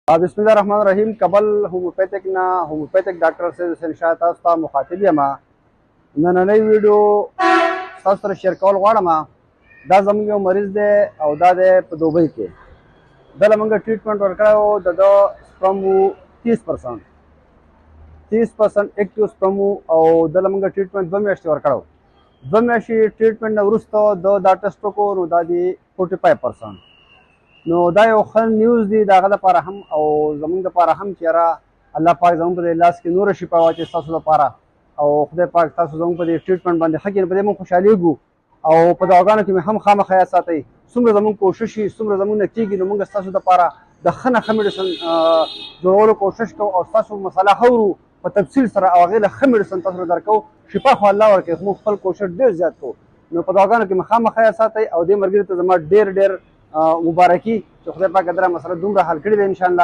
بسم الله الرحمن الرحیم. کابل هومیوپیتک ډاکټر سید حسین شاه تاسو ته مخاطب یم. نننۍ ویډیو تاسو سره شیر کول غواړم. دا زموږ یو مریض دی او دا دی په دوبۍ کې. دله موږ ټریټمنټ ورکړی و. د ده سپرم و 30% اکټیو سپرم و او دله موږ ټریټمنټ 2 میاشتې ورکړی و. 2 میاشتې ټریټمنټ نه وروسته د دا ټسټ وکړو نو دا دی 45%. نو دا یو ښه نیوز دی د هغه لپاره هم او زموږ دپاره هم چې یاره الله پاک زموږ په دې لاس کې نوره شفا واچوي ستاسو لپاره او خدای پاک تاسو زموږ په دې ټریټمنټ باندې ښه کړي. په دې موږ خوشحالېږو او په دعاګانو کې مې هم خامخا یاد ساتئ. څومره زموږ کوشش وي څومره زموږ نه کېږي نو موږ ستاسو دپاره د ښه نه ښه میډیسن جوړولو کوشش کوو او ستاسو مسله ښه په تفصیل سره او هغې له ښه میډیسن تاسو له درکوو. شفا خو الله ورکوي خو موږ خپل کوشش ډېر زیات کوو. نو په دعاګانو کې مې خامخا یاد ساتئ او دې ملګري ته زما ډېر مبارکي چې خدای پاک دغه مسله دومره حل کړې ده انشاءالله.